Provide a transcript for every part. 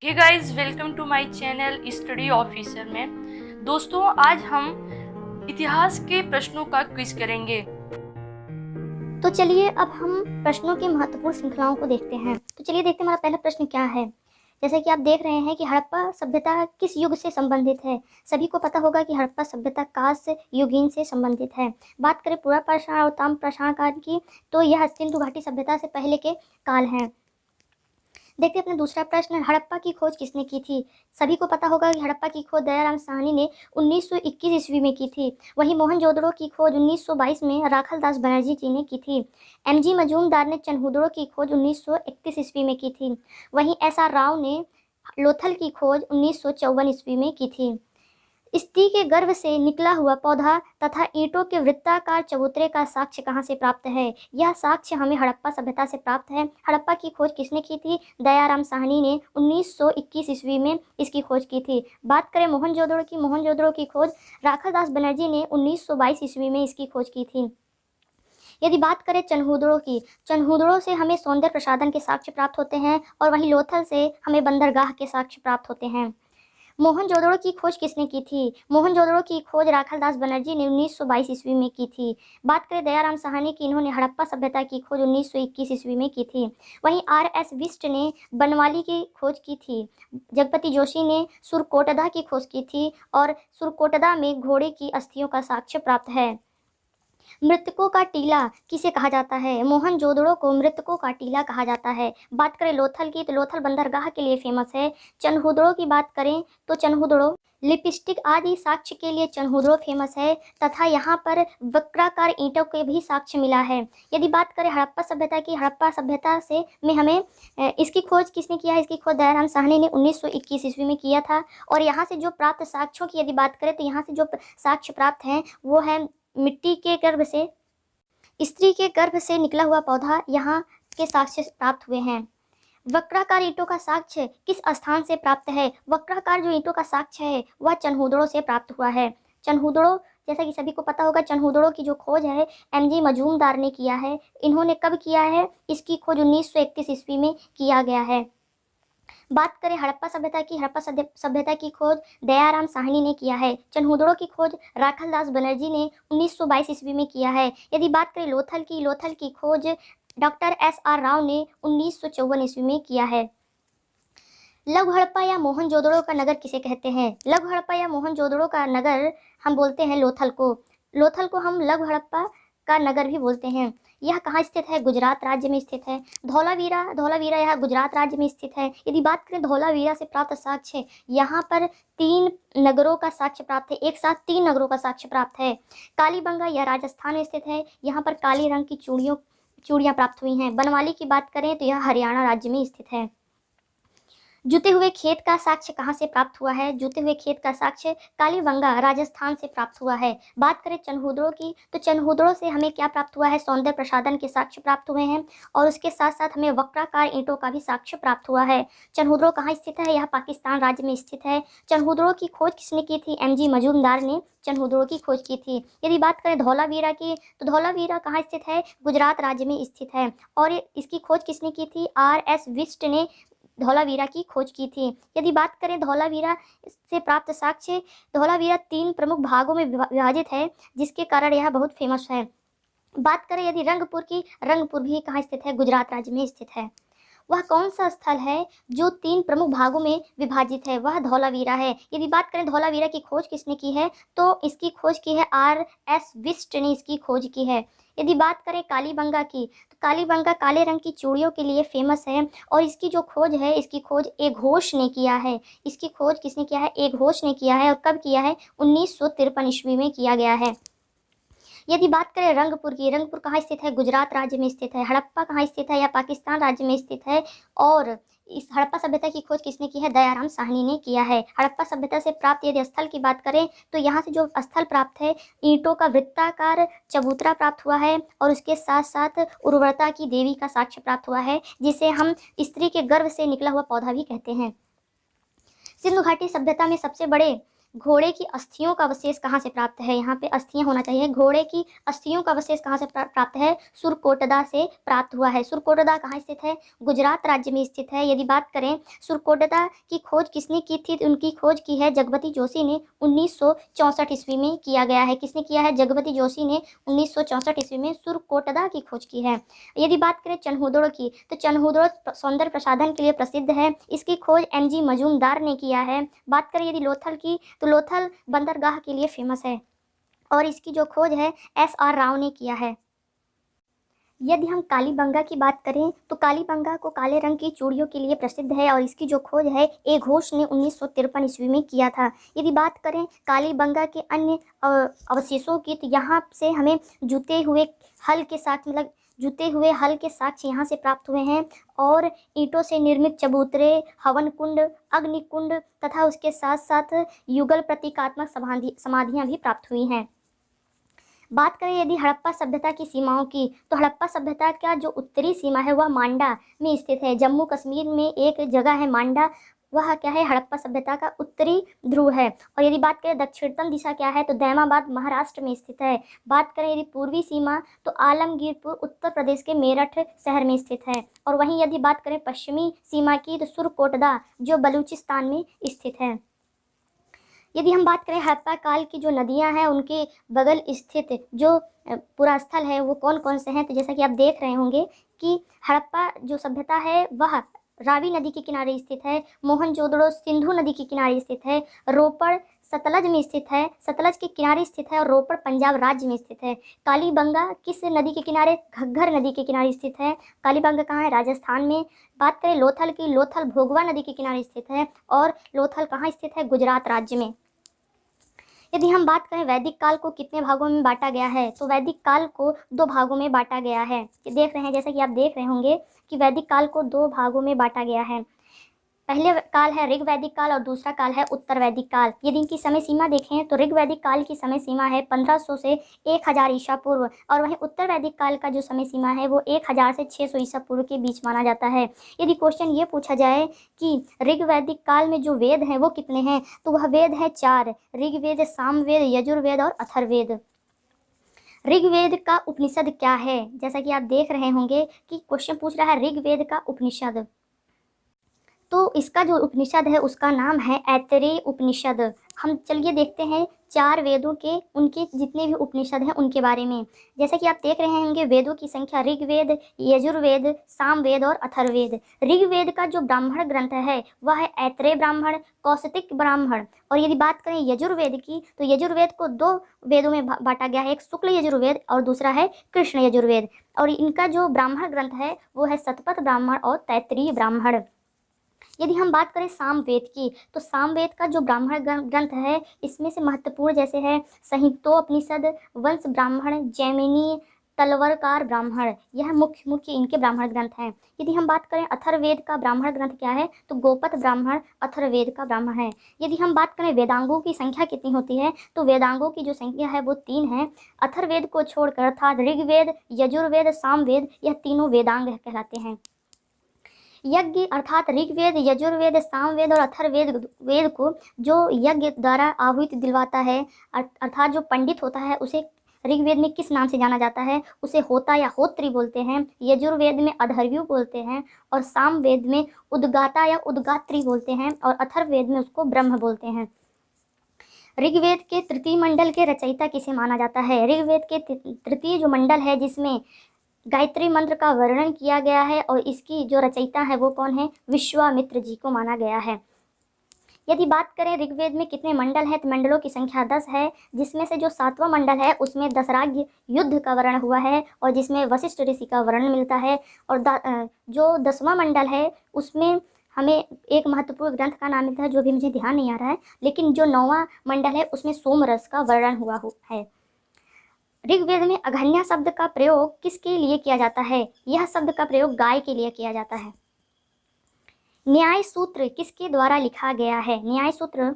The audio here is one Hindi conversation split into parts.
Hey guys, welcome to my channel study officer में। दोस्तों, आज हम इतिहास के प्रश्नों का क्विज करेंगे। तो चलिए अब हम प्रश्नों की महत्वपूर्ण श्रृंखलाओं को देखते हैं। तो चलिए देखते हैं हमारा पहला प्रश्न क्या है। जैसे कि आप देख रहे हैं कि हड़प्पा सभ्यता किस युग से संबंधित है। सभी को पता होगा कि हड़प्पा सभ्यता कांस्य युगीन से संबंधित है। बात करें पूरा पाषाण और ताम्र पाषाण काल की, तो यह सिंधु घाटी सभ्यता से पहले के काल हैं। देखते हैं अपना दूसरा प्रश्न, हड़प्पा की खोज किसने की थी। सभी को पता होगा कि हड़प्पा की खोज दयाराम साहनी ने 1921 ईस्वी में की थी। वहीं मोहनजोदड़ो की खोज 1922 में राखलदास बनर्जी जी ने की थी। एमजी मजूमदार ने चनहुदड़ो की खोज 1931 ईस्वी में की थी। वहीं SR राव ने लोथल की खोज 1954 ईस्वी में की थी। स्त्री के गर्भ से निकला हुआ पौधा तथा ईंटों के वृत्ताकार चबूतरे का साक्ष्य कहाँ से प्राप्त है। यह साक्ष्य हमें हड़प्पा सभ्यता से प्राप्त है। हड़प्पा की खोज किसने की थी। दयाराम साहनी ने 1921 ईस्वी में इसकी खोज की थी। बात करें मोहनजोदड़ो की खोज राखलदास बनर्जी ने 1922 ईस्वी में इसकी खोज की थी। यदि बात करें चनहुदड़ो की, चनहुदड़ो से हमें सौंदर्य प्रसाधन के साक्ष्य प्राप्त होते हैं और वहीं लोथल से हमें बंदरगाह के साक्ष्य प्राप्त होते हैं। मोहनजोदड़ो की खोज किसने की थी। मोहनजोदड़ो की खोज राखलदास बनर्जी ने 1922 ईस्वी में की थी। बात करें दयाराम साहनी की, इन्होंने हड़प्पा सभ्यता की खोज 1921 ईस्वी में की थी। वहीं RS बिष्ट ने बनवाली की खोज की थी। जगपति जोशी ने सुरकोटदा की खोज की थी और सुरकोटदा में घोड़े की अस्थियों का साक्ष्य प्राप्त है। मृतकों का टीला किसे कहा जाता है। मोहनजोदड़ो को मृतकों का टीला कहा जाता है। बात करें लोथल की, तो लोथल बंदरगाह के लिए फेमस है। चनहुदड़ो की बात करें तो चनहुदड़ो लिपस्टिक आदि साक्ष्य के लिए चनहुदड़ो फेमस है तथा यहाँ पर वक्राकार ईंटों के भी साक्ष्य मिला है। यदि बात करें हड़प्पा सभ्यता की, हड़प्पा सभ्यता से में हमें इसकी खोज किसने किया है। इसकी खोज दयाराम साहनी ने 1921 ईस्वी में किया था। और यहाँ से जो प्राप्त साक्ष्यों की यदि बात करें तो यहाँ से जो साक्ष्य प्राप्त हैं वो है मिट्टी के गर्भ से, स्त्री के गर्भ से निकला हुआ पौधा, यहाँ के साक्ष्य प्राप्त हुए हैं। वक्राकार ईंटों का साक्ष्य किस स्थान से प्राप्त है। वक्राकार जो ईंटों का साक्ष्य है वह चनहुदड़ो से प्राप्त हुआ है। चनहुदड़ो, जैसा कि सभी को पता होगा, चनहुदड़ो की जो खोज है MG मजूमदार ने किया है। इन्होंने कब किया है, इसकी खोज 1931 ईस्वी में किया गया है। बात करें हड़प्पा सभ्यता की, हड़प्पा सभ्यता की खोज दयाराम साहनी ने किया है। चनहुदड़ो की खोज राखलदास बनर्जी ने 1922 ईस्वी में किया है। यदि बात करें लोथल की खोज डॉक्टर SR राव ने 1954 ईस्वी में किया है। लघु हड़प्पा या मोहनजोदड़ो का नगर किसे कहते हैं। लघु हड़प्पा या मोहनजोदड़ो का नगर हम बोलते हैं लोथल को। लोथल को हम लघु हड़प्पा का नगर भी बोलते हैं। यह कहाँ स्थित है, गुजरात राज्य में स्थित है। धौलावीरा यह गुजरात राज्य में स्थित है। यदि बात करें धौलावीरा से प्राप्त साक्ष्य, यहाँ पर 3 नगरों का साक्ष्य प्राप्त है। एक साथ 3 नगरों का साक्ष्य प्राप्त है। कालीबंगा यह राजस्थान में स्थित है। यहाँ पर काले रंग की चूड़ियाँ प्राप्त हुई हैं। बनवाली की बात करें तो यह हरियाणा राज्य में स्थित है। जुते हुए खेत का साक्ष्य कहाँ से प्राप्त हुआ है। जुते हुए खेत का साक्ष्य कालीबंगा राजस्थान से प्राप्त हुआ है। बात करें चनहुदड़ो की, तो चनहुदड़ो से हमें क्या प्राप्त हुआ है, सौंदर्य प्रसाधन के साक्ष्य प्राप्त हुए हैं और उसके साथ साथ हमें वक्राकार ईंटों का भी साक्ष्य प्राप्त हुआ है। चनहुदड़ो कहाँ स्थित है, यह पाकिस्तान राज्य में स्थित है। चनहुदड़ो की खोज किसने की थी, MG मजूमदार ने चनहुदड़ो की खोज की थी। यदि बात करें धौलावीरा की, तो धौलावीरा कहाँ स्थित है, गुजरात राज्य में स्थित है और इसकी खोज किसने की थी, RS बिष्ट ने धौलावीरा की खोज की थी। यदि बात करें धौलावीरा से प्राप्त साक्ष्य, धौलावीरा 3 प्रमुख भागों में विभाजित है जिसके कारण यह बहुत फेमस है। बात करें यदि रंगपुर की, रंगपुर भी कहाँ स्थित है, गुजरात राज्य में स्थित है। वह कौन सा स्थल है जो 3 प्रमुख भागों में विभाजित है, वह धौलावीरा है। यदि बात करें धौलावीरा की खोज किसने की है, तो इसकी खोज की है RS बिष्ट ने इसकी खोज की है। यदि बात करें कालीबंगा की, तो कालीबंगा काले रंग की चूड़ियों के लिए फेमस है और इसकी जो खोज है, इसकी खोज एक घोष ने किया है। इसकी खोज किसने किया है, एक घोष ने किया है और कब किया है, 1953 ईस्वी में किया गया है। यदि बात करें रंगपुर की, रंगपुर कहाँ स्थित है, गुजरात राज्य में स्थित है। हड़प्पा कहाँ स्थित है, या पाकिस्तान राज्य में स्थित है और इस हड़प्पा सभ्यता की खोज किसने की है, दयाराम साहनी ने किया है। हड़प्पा सभ्यता से प्राप्त यदि स्थल की बात करें तो यहाँ से जो स्थल प्राप्त है, ईंटों का वृत्ताकार चबूतरा प्राप्त हुआ है और उसके साथ साथ उर्वरता की देवी का साक्ष्य प्राप्त हुआ है, जिसे हम स्त्री के गर्भ से निकला हुआ पौधा भी कहते हैं। सिंधु घाटी सभ्यता में सबसे बड़े घोड़े की अस्थियों का अवशेष कहाँ से प्राप्त है? यहाँ पे अस्थियां होना चाहिए। घोड़े की अस्थियों का अवशेष कहाँ से प्राप्त है? सुरकोटदा से प्राप्त हुआ है। सुरकोटदा कहाँ स्थित है? गुजरात राज्य में स्थित है। यदि बात करें सुरकोटदा की खोज किसने की थी? उनकी खोज की है जगपति जोशी ने 1964 ईस्वी में किया गया है। किसने किया है? जगपति जोशी ने 1964 ईस्वी में सुरकोटदा की खोज की है। यदि बात करें चनहुदड़ की, तो चनहुदड़ सौंदर्य प्रसाधन के लिए प्रसिद्ध है। इसकी खोज एमजी मजूमदार ने किया है। बात करें यदि लोथल की, तो लोथल बंदरगाह के लिए फेमस है और इसकी जो खोज है SR राव ने किया है। यदि हम कालीबंगा की बात करें, तो कालीबंगा को काले रंग की चूड़ियों के लिए प्रसिद्ध है और इसकी जो खोज है ए घोष ने 1953 ईस्वी में किया था। यदि बात करें कालीबंगा के अन्य अवशेषों की, तो यहाँ से हमें जुते हुए हल के साक्ष्य यहाँ से प्राप्त हुए हैं और ईंटों से निर्मित चबूतरे, हवन कुंड, अग्नि कुंड तथा उसके साथ साथ युगल प्रतीकात्मक समाधियाँ भी प्राप्त हुई हैं। बात करें यदि हड़प्पा सभ्यता की सीमाओं की, तो हड़प्पा सभ्यता का जो उत्तरी सीमा है वह मांडा में स्थित है। जम्मू कश्मीर में एक जगह है मांडा, वह क्या है? हड़प्पा सभ्यता का उत्तरी ध्रुव है। और यदि बात करें दक्षिणतम दिशा क्या है, तो दैमाबाद महाराष्ट्र में स्थित है। बात करें यदि पूर्वी सीमा, तो आलमगीरपुर उत्तर प्रदेश के मेरठ शहर में स्थित है। और वहीं यदि बात करें पश्चिमी सीमा की, तो सुरकोटदा जो बलूचिस्तान में स्थित है। यदि हम बात करें हड़प्पा काल की जो नदियां हैं उनके बगल स्थित जो पुरास्थल है वो कौन कौन से हैं, तो जैसा कि आप देख रहे होंगे कि हड़प्पा जो सभ्यता है वह रावी नदी के किनारे स्थित है। मोहनजोदड़ो सिंधु नदी के किनारे स्थित है। रोपड़ सतलज में स्थित है, सतलज के किनारे स्थित है और रोपड़ पंजाब राज्य में स्थित है। कालीबंगा किस नदी के किनारे? घग्गर नदी के किनारे स्थित है। कालीबंगा कहाँ है? राजस्थान में। बात करें लोथल की, लोथल भोगवा नदी के किनारे स्थित है और लोथल कहाँ स्थित है? गुजरात राज्य में। यदि हम बात करें वैदिक काल को कितने भागों में बांटा गया है, तो वैदिक काल को 2 भागों में बांटा गया है। देख रहे हैं, जैसा कि आप देख रहे होंगे कि वैदिक काल को 2 भागों में बांटा गया है। पहले काल है ऋग वैदिक काल और दूसरा काल है उत्तर वैदिक काल। यदि इनकी समय सीमा देखें तो ऋग वैदिक काल की समय सीमा है 1500 से 1000 ईसा पूर्व और वहीं उत्तर वैदिक काल का जो समय सीमा है वो 1000 से 600 ईसा पूर्व के बीच माना जाता है। यदि क्वेश्चन ये पूछा जाए कि ऋग वैदिक काल में जो वेद हैं वो कितने हैं, तो वह वेद है 4, ऋग्वेद, सामवेद, यजुर्वेद और अथर्ववेद। ऋग्वेद का उपनिषद क्या है? जैसा कि आप देख रहे होंगे कि क्वेश्चन पूछ रहा है ऋग्वेद का उपनिषद, तो इसका जो उपनिषद है उसका नाम है ऐतरेय उपनिषद। हम चलिए देखते हैं 4 वेदों के उनके जितने भी उपनिषद हैं उनके बारे में। जैसा कि आप देख रहे होंगे वेदों की संख्या ऋग्वेद, यजुर्वेद, सामवेद और अथर्ववेद। ऋग्वेद का जो ब्राह्मण ग्रंथ है वह है ऐतरेय ब्राह्मण, कौशिक ब्राह्मण। और यदि बात करें यजुर्वेद की, तो यजुर्वेद को 2 वेदों में बांटा गया है, एक शुक्ल यजुर्वेद और दूसरा है कृष्ण यजुर्वेद। और इनका जो ब्राह्मण ग्रंथ है वो है शतपथ ब्राह्मण और तैत्तिरीय ब्राह्मण। यदि हम बात करें सामवेद की, तो सामवेद का जो ब्राह्मण ग्रंथ है इसमें से महत्वपूर्ण जैसे है संहितोपनिषद, वंश ब्राह्मण, जैमिनी, तलवरकार ब्राह्मण, यह मुख्य इनके ब्राह्मण ग्रंथ हैं। यदि हम बात करें अथर्ववेद का ब्राह्मण ग्रंथ क्या है, तो गोपथ ब्राह्मण अथर्ववेद का ब्राह्मण है। यदि हम बात करें वेदांगों की संख्या कितनी होती है, तो वेदांगों की जो संख्या है वो 3 है। अथर्ववेद को छोड़कर अर्थात ऋग्वेद, यजुर्वेद, सामवेद, यह तीनों वेदांग कहलाते हैं। यज्ञ अर्थात ऋग्वेद, यजुर्वेद, सामवेद और अथर्ववेद को जो यज्ञ द्वारा आहुति दिलवाता है अर्थात जो पंडित होता है उसे ऋग्वेद में किस नाम से जाना जाता है? उसे होता या होत्री बोलते हैं। यजुर्वेद में अधर्व्यु बोलते हैं और सामवेद में उद्गाता या उद्गात्री बोलते हैं और अथर्ववेद में उसको ब्रह्म बोलते हैं। ऋग्वेद के तृतीय मंडल के रचयिता किसे माना जाता है? ऋग्वेद के तृतीय जो मंडल है जिसमें गायत्री मंत्र का वर्णन किया गया है और इसकी जो रचयिता है वो कौन है? विश्वामित्र जी को माना गया है। यदि बात करें ऋग्वेद में कितने मंडल हैं, तो मंडलों की संख्या 10 है, जिसमें से जो 7वां मंडल है उसमें दशराग्य युद्ध का वर्णन हुआ है और जिसमें वशिष्ठ ऋषि का वर्णन मिलता है। और जो 10वां मंडल है उसमें हमें एक महत्वपूर्ण ग्रंथ का नाम मिलता है जो भी मुझे ध्यान नहीं आ रहा है, लेकिन जो 9वां मंडल है उसमें सोमरस का वर्णन हुआ है। ऋग्वेद में अघन्या शब्द का प्रयोग किसके लिए किया जाता है? यह शब्द का प्रयोग गाय के लिए किया जाता है। न्याय सूत्र किसके द्वारा लिखा गया है? न्याय सूत्र,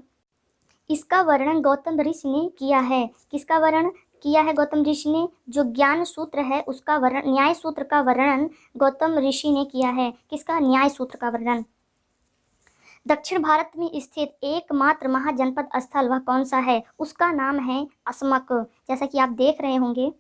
इसका वर्णन गौतम ऋषि ने किया है। किसका वर्णन किया है गौतम ऋषि ने? जो ज्ञान सूत्र है उसका वर्णन, न्याय सूत्र का वर्णन गौतम ऋषि ने किया है। किसका? न्याय सूत्र का वर्णन। दक्षिण भारत में स्थित एकमात्र महाजनपद स्थल वह कौन सा है? उसका नाम है अस्मक। जैसा कि आप देख रहे होंगे,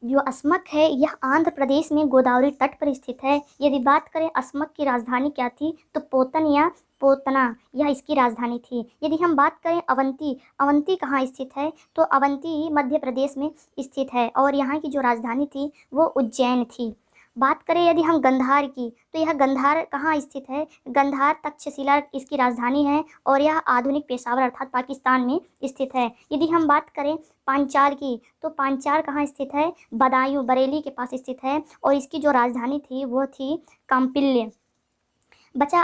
जो अस्मक है यह आंध्र प्रदेश में गोदावरी तट पर स्थित है। यदि बात करें अस्मक की राजधानी क्या थी, तो पोतन या पोतना यह इसकी राजधानी थी। यदि हम बात करें अवंती, अवंती कहाँ स्थित है, तो अवंती मध्य प्रदेश में स्थित है और यहाँ की जो राजधानी थी वो उज्जैन थी। बात करें यदि हम गंधार की, तो यह गंधार कहाँ स्थित है? गंधार तक्षशिला इसकी राजधानी है और यह आधुनिक पेशावर अर्थात पाकिस्तान में स्थित है। यदि हम बात करें पांचाल की, तो पांचाल कहाँ स्थित है? बदायूं बरेली के पास स्थित है और इसकी जो राजधानी थी वो थी काम्पिल्य। बचा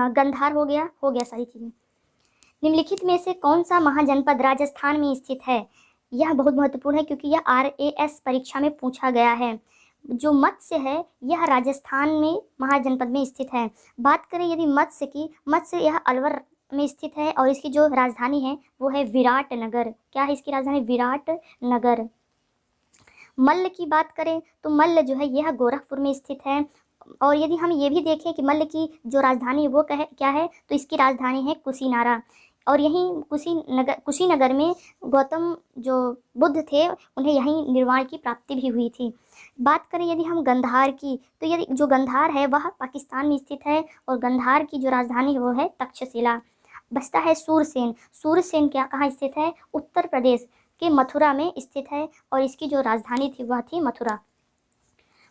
गंधार हो गया सारी चीज़ें। निम्नलिखित में से कौन सा महाजनपद राजस्थान में स्थित है? यह बहुत महत्वपूर्ण है क्योंकि यह RAS परीक्षा में पूछा गया है। जो मत्स्य है यह राजस्थान में महाजनपद में स्थित है। बात करें यदि मत्स्य की, मत्स्य यह अलवर में स्थित है और इसकी जो राजधानी है वो है विराटनगर। क्या है इसकी राजधानी? विराटनगर। मल्ल की बात करें तो मल्ल जो है यह गोरखपुर में स्थित है और यदि हम ये भी देखें कि मल्ल की जो राजधानी है वो क्या है, तो इसकी राजधानी है कुशीनारा और यहीं कुशीनगर में गौतम जो बुद्ध थे उन्हें यहीं निर्वाण की प्राप्ति भी हुई थी। बात करें यदि हम गंधार की, तो यदि जो गंधार है वह पाकिस्तान में स्थित है और गंधार की जो राजधानी है वो है तक्षशिला। बचता है सूरसेन। सूरसेन क्या कहाँ स्थित है? उत्तर प्रदेश के मथुरा में स्थित है और इसकी जो राजधानी थी वह थी मथुरा।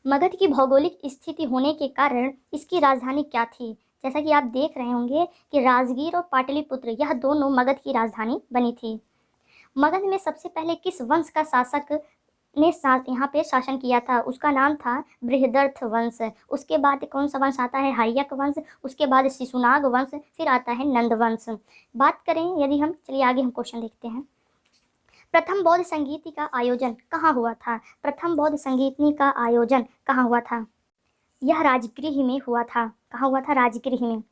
मगध की भौगोलिक स्थिति होने के कारण इसकी राजधानी क्या थी? जैसा कि आप देख रहे होंगे कि राजगीर और पाटलिपुत्र यह दोनों मगध की राजधानी बनी थी। मगध में सबसे पहले किस वंश का शासक ने यहाँ पे शासन किया था? उसका नाम था बृहदर्थ वंश। उसके बाद कौन सा वंश आता है? हर्यक वंश। उसके बाद शिशुनाग वंश, फिर आता है नंद वंश। बात करें यदि हम, चलिए आगे हम क्वेश्चन देखते हैं। प्रथम बौद्ध संगीति का आयोजन कहाँ हुआ था? प्रथम बौद्ध संगीतनी का आयोजन कहाँ हुआ था? यह राजगृह में हुआ था। कहाँ हुआ था? राजगृह में।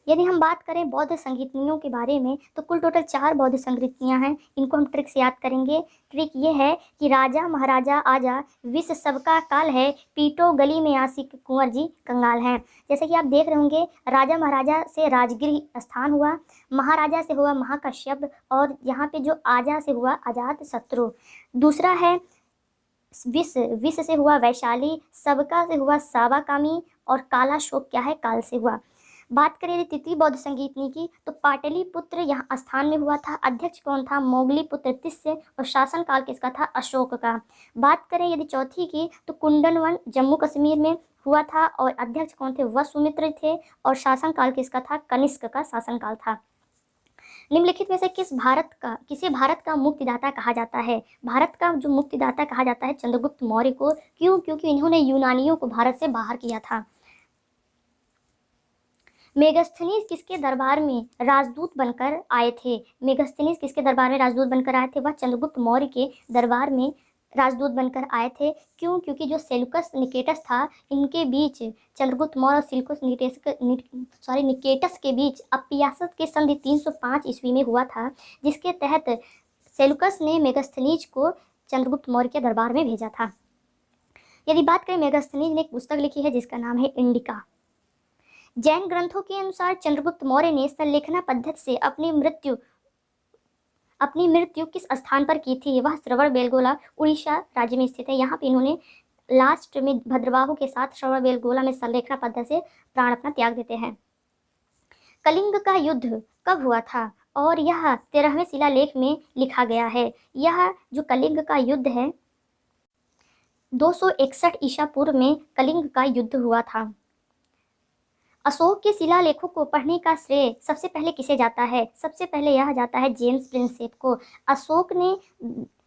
यदि हम बात करें बौद्ध संगीतनियों के बारे में, तो कुल टोटल 4 बौद्ध संगीतनियाँ हैं। इनको हम ट्रिक से याद करेंगे। ट्रिक ये है कि राजा महाराजा आजा, विश्व सबका काल है, पीटो गली में आशिक, कुंवर जी कंगाल हैं। जैसे कि आप देख रहे होंगे, राजा महाराजा से राजगृह स्थान हुआ, महाराजा से हुआ महाकश्यप और यहाँ पे जो आजा से हुआ अजात शत्रु। दूसरा है विश्व से हुआ वैशाली, सबका से हुआ सावाकामी और काला शोक क्या है? काल से हुआ। बात करें यदि तृतीय बौद्ध संगीतनी की, तो पाटलिपुत्र यहाँ स्थान में हुआ था। अध्यक्ष कौन था? मोगलीपुत्र तिस्य और शासन काल किसका था? अशोक का। बात करें यदि चौथी की, तो कुंडनवन जम्मू कश्मीर में हुआ था और अध्यक्ष कौन थे? वसुमित्र थे और शासन काल किसका था? कनिष्क का शासनकाल था। निम्नलिखित में से किसे भारत का मुक्तिदाता कहा जाता है? भारत का जो मुक्तिदाता कहा जाता है चंद्रगुप्त मौर्य को। क्यों? क्योंकि इन्होंने यूनानियों को भारत से बाहर किया था। मेगस्थनीज किसके दरबार में राजदूत बनकर आए थे? मेगस्थनीज किसके दरबार में राजदूत बनकर आए थे? वह चंद्रगुप्त मौर्य के दरबार में राजदूत बनकर आए थे। क्यों? क्योंकि जो सेल्यूकस निकेटस था, इनके बीच चंद्रगुप्त मौर्य और सिल्कुस निकेटस के बीच अपियासत के संधि 305 ईस्वी में हुआ था, जिसके तहत सेल्यूकस ने मेगस्थनीज को चंद्रगुप्त मौर्य के दरबार में भेजा था। यदि बात करें, मेगस्थनीज ने एक पुस्तक लिखी है जिसका नाम है इंडिका। जैन ग्रंथों के अनुसार चंद्रगुप्त मौर्य ने संलेखना पद्धति से अपनी मृत्यु किस स्थान पर की थी? वह श्रवणबेलगोला उड़ीसा राज्य में स्थित है। यहाँ पे इन्होंने लास्ट में भद्रबाहु के साथ श्रवणबेलगोला में संलेखना पद्धति से प्राण अपना त्याग देते हैं। कलिंग का युद्ध कब हुआ था? और यह 13वें शिलालेख में लिखा गया है। यह जो कलिंग का युद्ध है 261 ईसा पूर्व में कलिंग का युद्ध हुआ था। अशोक के शिलालेखों को पढ़ने का श्रेय सबसे पहले किसे जाता है? सबसे पहले यह जाता है जेम्स प्रिंसेप को। अशोक ने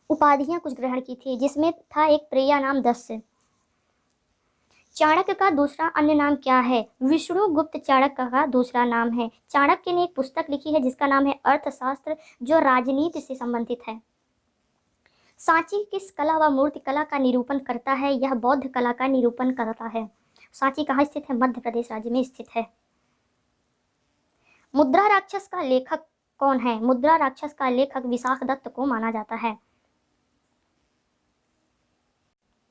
उपाधियां कुछ ग्रहण की थी, जिसमें था एक प्रिया नाम दस्य। चाणक्य का दूसरा अन्य नाम क्या है? विष्णुगुप्त चाणक्य का दूसरा नाम है। चाणक्य ने एक पुस्तक लिखी है जिसका नाम है अर्थशास्त्र, जो राजनीति से संबंधित है। सांची किस कला व मूर्ति कला का निरूपण करता है? यह बौद्ध कला का निरूपण करता है। सांची कहाँ स्थित है? मध्य प्रदेश राज्य में स्थित है। मुद्रा राक्षस का लेखक कौन है? मुद्रा राक्षस का लेखक विशाखदत्त को माना जाता है।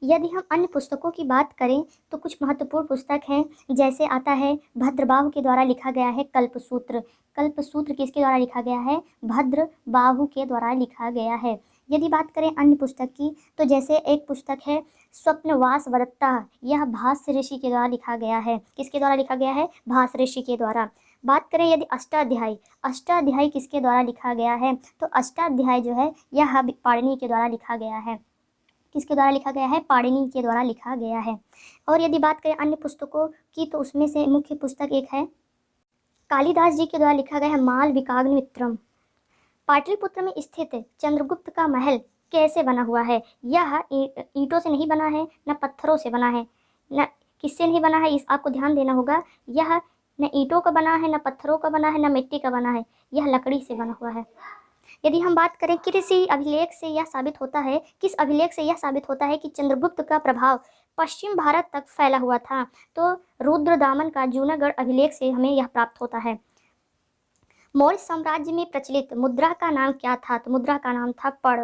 यदि हम अन्य पुस्तकों की बात करें तो कुछ महत्वपूर्ण पुस्तक हैं, जैसे आता है भद्रबाहु के द्वारा लिखा गया है कल्पसूत्र। कल्पसूत्र किसके द्वारा लिखा गया है? भद्रबाहु के द्वारा लिखा गया है। यदि बात करें अन्य पुस्तक की तो जैसे एक पुस्तक है स्वप्नवास वदत्ता, यह भाष्य ऋषि के द्वारा लिखा गया है। किसके द्वारा लिखा गया है? भाष्य ऋषि के द्वारा। बात करें यदि अष्टाध्यायी, अष्टाध्यायी किसके द्वारा लिखा गया है? तो अष्टाध्यायी जो है यह पाणिनि के द्वारा लिखा गया है। किसके द्वारा लिखा गया है? पाणिनि के द्वारा लिखा गया है। और यदि बात करें अन्य पुस्तकों की तो उसमें से मुख्य पुस्तक एक है कालिदास जी के द्वारा लिखा गया है मालविकाग्निमित्रम। पाटलिपुत्र में स्थित चंद्रगुप्त का महल कैसे बना हुआ है? यह ईंटों से नहीं बना है, न पत्थरों से बना है, न किससे नहीं बना है, इस आपको ध्यान देना होगा। यह न ईंटों का बना है, न पत्थरों का बना है, न मिट्टी का बना है, यह लकड़ी से बना हुआ है। यदि हम बात करें किसी अभिलेख से यह साबित होता है, किस अभिलेख से यह साबित होता है कि चंद्रगुप्त का प्रभाव पश्चिम भारत तक फैला हुआ था, तो रुद्रदामन का जूनागढ़ अभिलेख से हमें यह प्राप्त होता है। मौर्य साम्राज्य में प्रचलित मुद्रा का नाम क्या था? तो मुद्रा का नाम था पड़।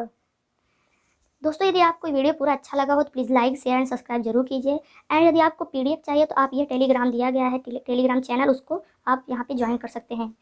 दोस्तों, यदि आपको वीडियो पूरा अच्छा लगा हो तो please like, share and subscribe जरूर कीजिए। एंड यदि आपको PDF चाहिए तो आप ये टेलीग्राम दिया गया है, टेलीग्राम चैनल, उसको आप यहाँ पे ज्वाइन कर सकते हैं।